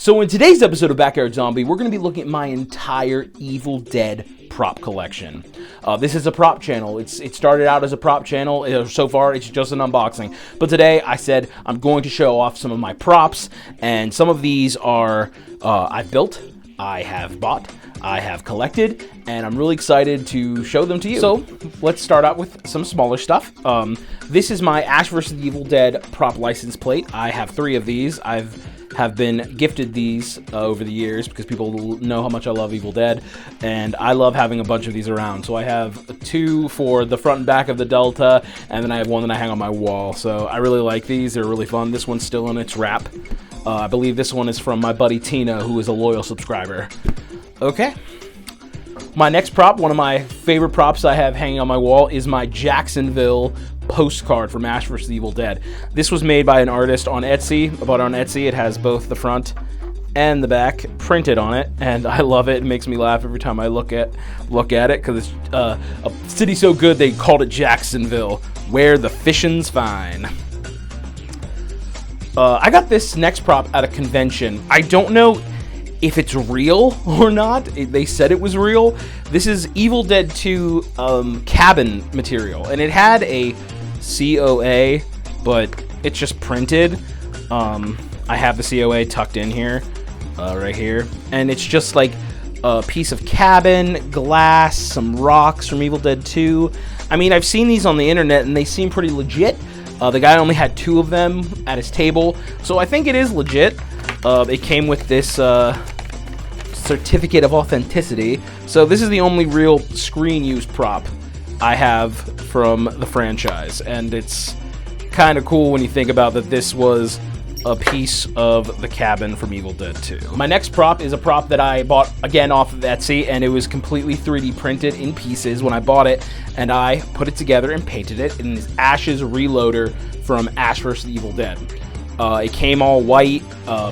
So in today's episode of Backyard Zombie, we're going to be looking at my entire Evil Dead prop collection. This is a prop channel. It started out as a prop channel. So far, it's just an unboxing. But today, I said I'm going to show off some of my props, and some of these are I've built, I have bought, I have collected, and I'm really excited to show them to you. So let's start out with some smaller stuff. This is my Ash vs. the Evil Dead prop license plate. I have 3 of these. Have been gifted these over the years because people know how much I love Evil Dead, and I love having a bunch of these around. So I have 2 for the front and back of the Delta, and then I have 1 that I hang on my wall. So I really like these. They're really fun. This one's still in its wrap. I believe this one is from my buddy Tina, who is a loyal subscriber. Okay. My next prop, one of my favorite props I have hanging on my wall, is my Jacksonville postcard from Ash vs. the Evil Dead. This was made by an artist on Etsy. I bought it on Etsy. It has both the front and the back printed on it, and I love it. It makes me laugh every time I look at it, because it's a city so good they called it Jacksonville, where the fishin's fine. I got this next prop at a convention. I don't know if it's real or not. They said it was real. This is Evil Dead 2 cabin material, and it had a COA, but it's just printed. I have the COA tucked in here, right here, and it's just like a piece of cabin, glass, some rocks from Evil Dead 2. I mean, I've seen these on the internet, and they seem pretty legit. The guy only had 2 of them at his table, so I think it is legit. It came with this certificate of authenticity. So this is the only real screen use prop I have from the franchise, and it's kind of cool when you think about that this was a piece of the cabin from Evil Dead 2. My next prop is a prop that I bought again off of Etsy, and it was completely 3D printed in pieces when I bought it, and I put it together and painted it in this Ash's Reloader from Ash vs. the Evil Dead. It came all white,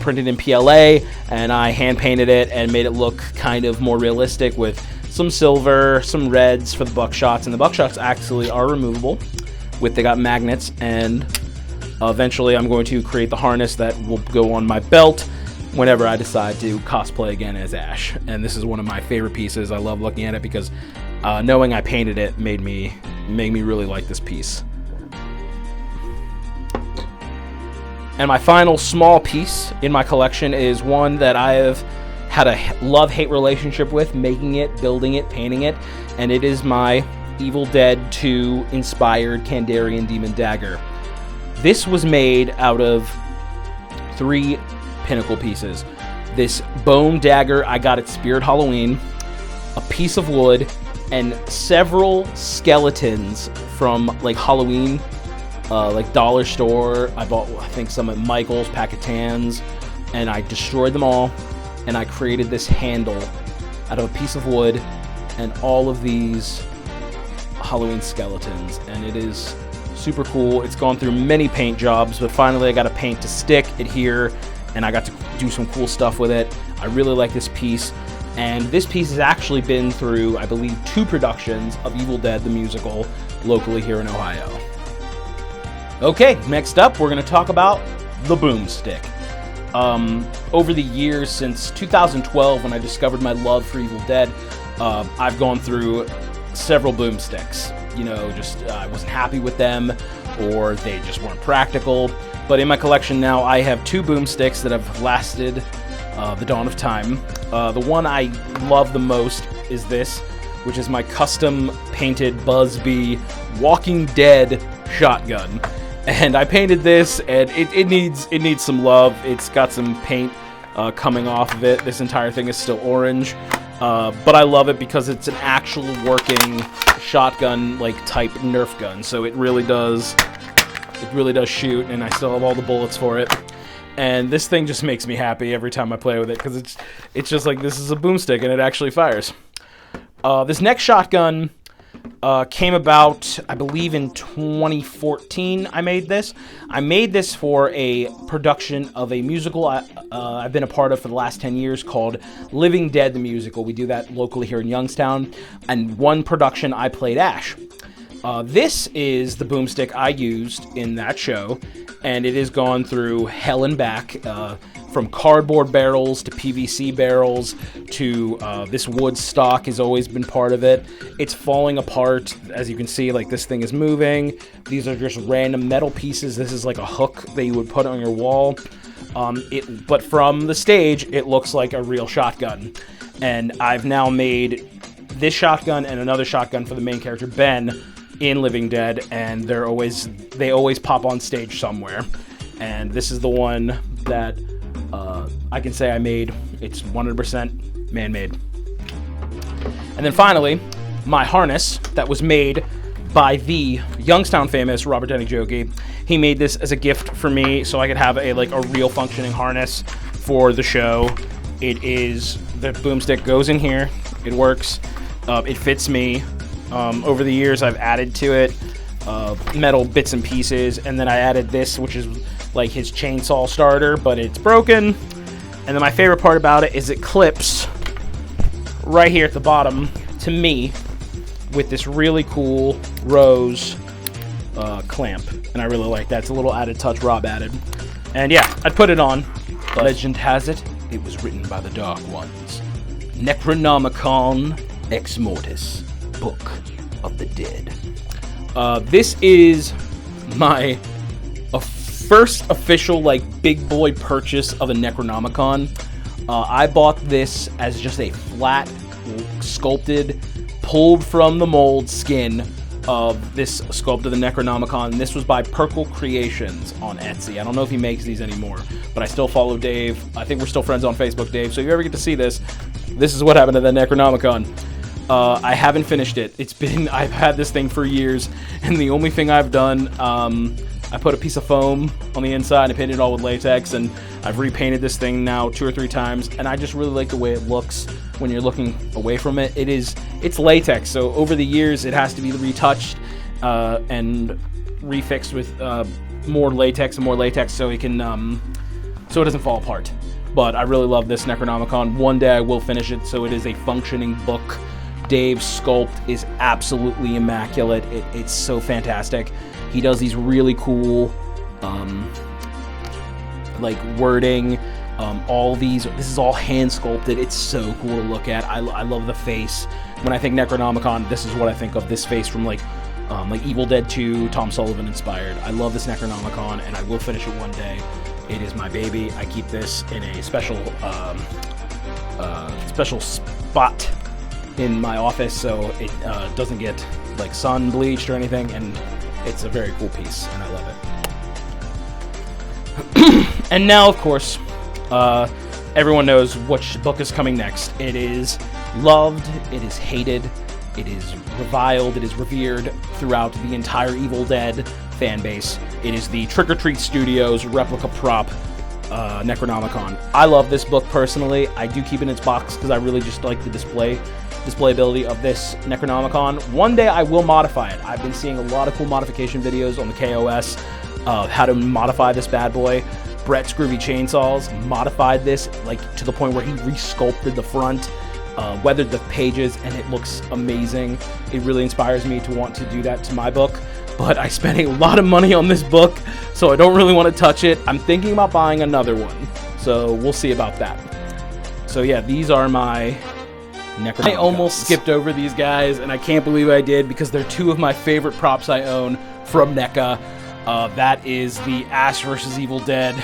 printed in PLA, and I hand painted it and made it look kind of more realistic with some silver, some reds for the buckshots, and the buckshots actually are removable. They got magnets, and eventually I'm going to create the harness that will go on my belt whenever I decide to cosplay again as Ash. And this is one of my favorite pieces. I love looking at it because knowing I painted it made me really like this piece. And my final small piece in my collection is one that I have had a love-hate relationship with, making it, building it, painting it, and it is my Evil Dead 2 inspired Kandarian Demon Dagger. This was made out of 3 pinnacle pieces. This bone dagger I got at Spirit Halloween, a piece of wood, and several skeletons from like Halloween, like dollar store. I bought, I think, some at Michael's, pack of Tans, and I destroyed them all, and I created this handle out of a piece of wood and all of these Halloween skeletons, and it is super cool. It's gone through many paint jobs, but finally I got a paint to stick, adhere, and I got to do some cool stuff with it. I really like this piece, and this piece has actually been through, I believe, 2 productions of Evil Dead the musical locally here in Ohio. Okay, next up, we're going to talk about the Boomstick. Over the years, since 2012, when I discovered my love for Evil Dead, I've gone through several Boomsticks. You know, just I wasn't happy with them, or they just weren't practical. But in my collection now, I have 2 Boomsticks that have lasted the dawn of time. The one I love the most is this, which is my custom painted Buzzbee Walking Dead shotgun. And I painted this, and it needs some love. It's got some paint coming off of it. This entire thing is still orange, but I love it because it's an actual working shotgun, like type Nerf gun. So it really does shoot, and I still have all the bullets for it. And this thing just makes me happy every time I play with it, because it's just like, this is a boomstick and it actually fires. This next shotgun came about, I believe, in 2014. I made this for a production of a musical I've been a part of for the last 10 years called Living Dead the Musical. We do that locally here in Youngstown, and one production I played Ash. This is the boomstick I used in that show, and it has gone through hell and back from cardboard barrels to PVC barrels to this wood stock has always been part of it. It's falling apart. As you can see, like, this thing is moving. These are just random metal pieces. This is like a hook that you would put on your wall. But from the stage, it looks like a real shotgun. And I've now made this shotgun and another shotgun for the main character, Ben, in Living Dead, and they always pop on stage somewhere. And this is the one that I can say I made. It's 100% man-made. And then finally, my harness that was made by the Youngstown famous Robert Denny Jokey. He made this as a gift for me so I could have a real functioning harness for the show. It is, the boomstick goes in here. It works. It fits me. Over the years, I've added to it metal bits and pieces, and then I added this, which is like his chainsaw starter, but it's broken. And then my favorite part about it is it clips right here at the bottom to me with this really cool rose clamp, and I really like that. It's a little added touch Rob added. And yeah, I'd put it on. But legend has it, it was written by the Dark Ones. Necronomicon Ex Mortis, Book of the Dead. This is my first official big boy purchase of a Necronomicon. I bought this as just a flat, sculpted, pulled from the mold skin of this sculpt of the Necronomicon. This was by Perkle Creations on Etsy. I don't know if he makes these anymore, but I still follow Dave. I think we're still friends on Facebook, Dave. So if you ever get to see this, this is what happened to the Necronomicon. I haven't finished it. I've had this thing for years, and the only thing I've done, I put a piece of foam on the inside and painted it all with latex, and I've repainted this thing now 2 or 3 times, and I just really like the way it looks when you're looking away from it. It's latex, so over the years it has to be retouched and refixed with more latex so it can so it doesn't fall apart. But I really love this Necronomicon. One day I will finish it, so it is a functioning book. Dave's sculpt is absolutely immaculate. It's so fantastic. He does these really cool wording. This is all hand sculpted. It's so cool to look at. I love the face. When I think Necronomicon, this is what I think of. This face from Evil Dead 2, Tom Sullivan inspired. I love this Necronomicon, and I will finish it one day. It is my baby. I keep this in a special spot in my office so it doesn't get sun bleached or anything, and it's a very cool piece, and I love it. And now, of course, everyone knows which book is coming next. It is loved, it is hated, it is reviled, it is revered throughout the entire Evil Dead fan base. It is the Trick or Treat Studios replica prop Necronomicon. I love this book personally. I do keep it in its box because I really just like the displayability of this Necronomicon. One day I will modify it. I've been seeing a lot of cool modification videos on the KOS of how to modify this bad boy. Brett's Groovy Chainsaws modified this to the point where he resculpted the front, weathered the pages, and it looks amazing. It really inspires me to want to do that to my book, but I spent a lot of money on this book, so I don't really want to touch it. I'm thinking about buying another one, so we'll see about that. So yeah, these are my Necronomicons. I almost skipped over these guys, and I can't believe I did because they're 2 of my favorite props I own from NECA. That is the Ash vs. Evil Dead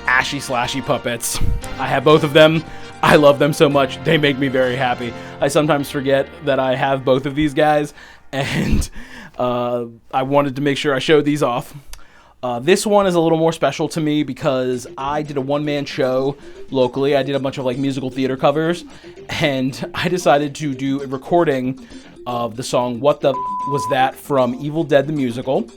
Ashy Slashy puppets. I have both of them. I love them so much. They make me very happy. I sometimes forget that I have both of these guys, and I wanted to make sure I showed these off. This one is a little more special to me because I did a one-man show locally. I did a bunch of musical theater covers, and I decided to do a recording of the song What the Was That from Evil Dead the Musical.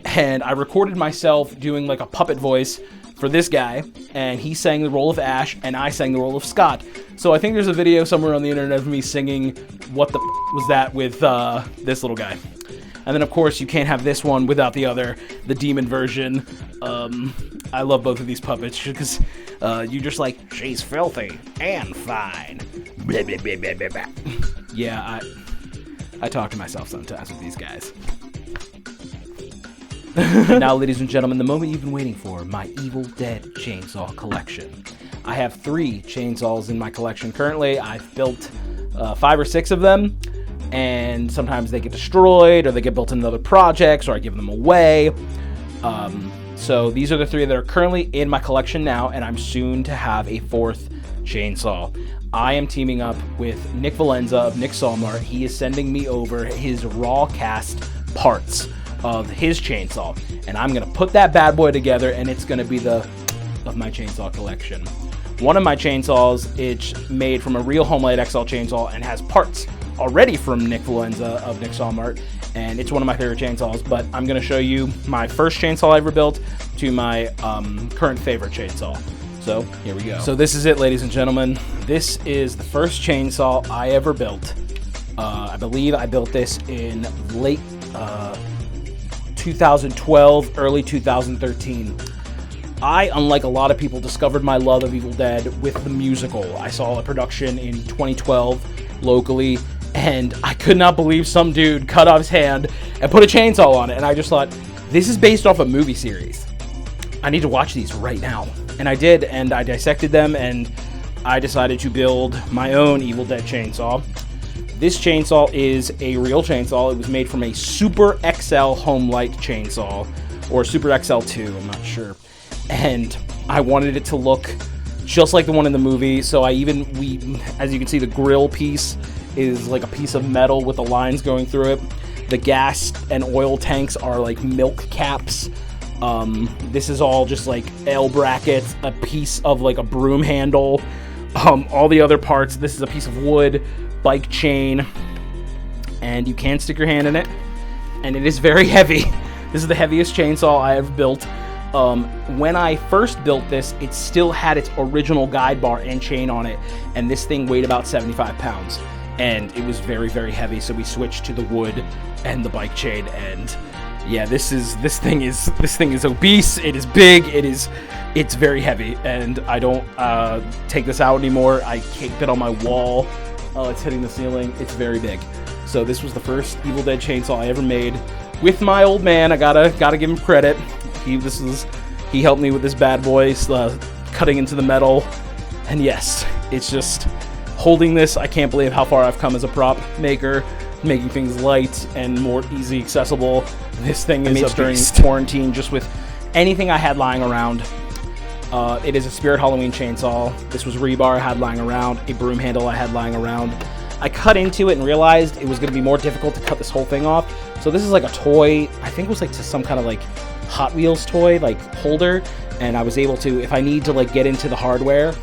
And I recorded myself doing a puppet voice for this guy, and he sang the role of Ash, and I sang the role of Scott. So I think there's a video somewhere on the internet of me singing What the Was That with this little guy. And then, of course, you can't have this one without the other, the demon version. I love both of these puppets because you're just she's filthy and fine. Blah, blah, blah, blah, blah, blah. Yeah, I talk to myself sometimes with these guys. And now, ladies and gentlemen, the moment you've been waiting for, my Evil Dead chainsaw collection. I have 3 chainsaws in my collection currently. I've built 5 or 6 of them, and sometimes they get destroyed, or they get built into other projects, or I give them away. So these are the 3 that are currently in my collection now, and I'm soon to have a 4th chainsaw. I am teaming up with Nick Valenza of Nick Salmart. He is sending me over his raw cast parts of his chainsaw, and I'm gonna put that bad boy together, and it's gonna be the of my chainsaw collection. One of my chainsaws, it's made from a real Homelite XL chainsaw and has parts already from Nick Valenza of Nick Salmart, and it's one of my favorite chainsaws. But I'm gonna show you my first chainsaw I ever built to my current favorite chainsaw. So here we go. So this is it, ladies and gentlemen. This is the first chainsaw I ever built. I believe I built this in late 2012, early 2013. I, unlike a lot of people, discovered my love of Evil Dead with the musical. I saw a production in 2012 locally, and I could not believe some dude cut off his hand and put a chainsaw on it. And I just thought, this is based off a movie series. I need to watch these right now. And I did, and I dissected them, and I decided to build my own Evil Dead chainsaw. This chainsaw is a real chainsaw. It was made from a Super XL Homelite chainsaw, or Super XL2, I'm not sure. And I wanted it to look just like the one in the movie, so as you can see, the grill piece is like a piece of metal with the lines going through it. The gas and oil tanks are like milk caps. This is all just like L brackets, a piece of like a broom handle. All the other parts, this is a piece of wood, bike chain, and you can stick your hand in it, and it is very heavy. This is the heaviest chainsaw I have built. When I first built this, it still had its original guide bar and chain on it, and this thing weighed about 75 pounds, and it was very, very heavy, so we switched to the wood and the bike chain, and yeah, this thing is obese, it is big, it's very heavy, and I don't take this out anymore. I keep it on my wall. It's hitting the ceiling. It's very big. So this was the first Evil Dead chainsaw I ever made with my old man. I gotta give him credit. He helped me with this bad boy, cutting into the metal. And yes, it's just holding this. I can't believe how far I've come as a prop maker, making things light and more easy accessible. This thing is during quarantine, just with anything I had lying around. It is a Spirit Halloween chainsaw. This was rebar I had lying around, a broom handle I had lying around. I cut into it and realized it was going to be more difficult to cut this whole thing off. So this is like a toy, I think it was like to some kind of like Hot Wheels toy, like holder. And I was able to, if I need to like get into the hardware,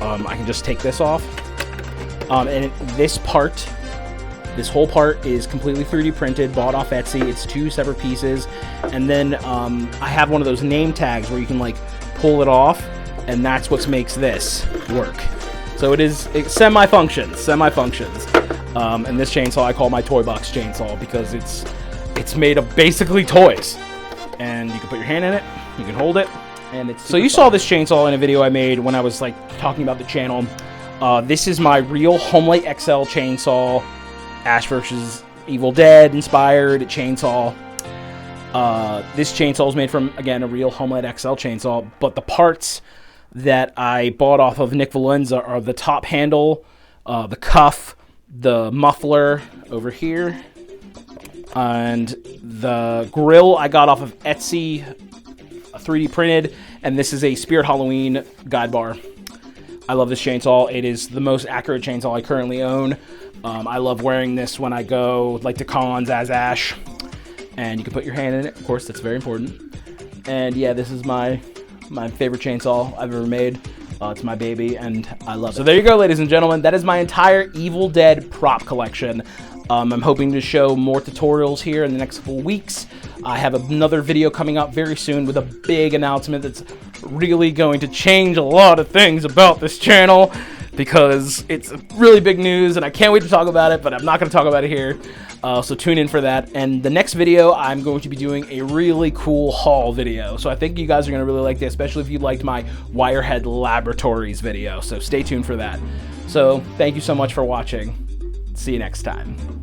I can just take this off. And this whole part is completely 3D printed, bought off Etsy. It's 2 separate pieces. And then I have one of those name tags where you can like pull it off, and that's what makes this work. So it semi-functions. And this chainsaw I call my toy box chainsaw because it's made of basically toys. And you can put your hand in it, you can hold it, and it's so you saw this chainsaw in a video I made when I was like talking about the channel. This is my real Homelite XL chainsaw, Ash vs. Evil Dead inspired chainsaw. This chainsaw is made from, again, a real Homelite XL chainsaw, but the parts that I bought off of Nick Valenza are the top handle, the cuff, the muffler over here, and the grill I got off of Etsy, 3D printed, and this is a Spirit Halloween guide bar. I love this chainsaw. It is the most accurate chainsaw I currently own. I love wearing this when I go like to cons as Ash. And you can put your hand in it, of course, that's very important. And yeah, this is my favorite chainsaw I've ever made. It's my baby, and I love it. So there you go, ladies and gentlemen. That is my entire Evil Dead prop collection. I'm hoping to show more tutorials here in the next couple weeks. I have another video coming up very soon with a big announcement that's really going to change a lot of things about this channel, because it's really big news, and I can't wait to talk about it, but I'm not going to talk about it here. So tune in for that. And the next video, I'm going to be doing a really cool haul video. So I think you guys are going to really like this, especially if you liked my Wirehead Laboratories video. So stay tuned for that. So thank you so much for watching. See you next time.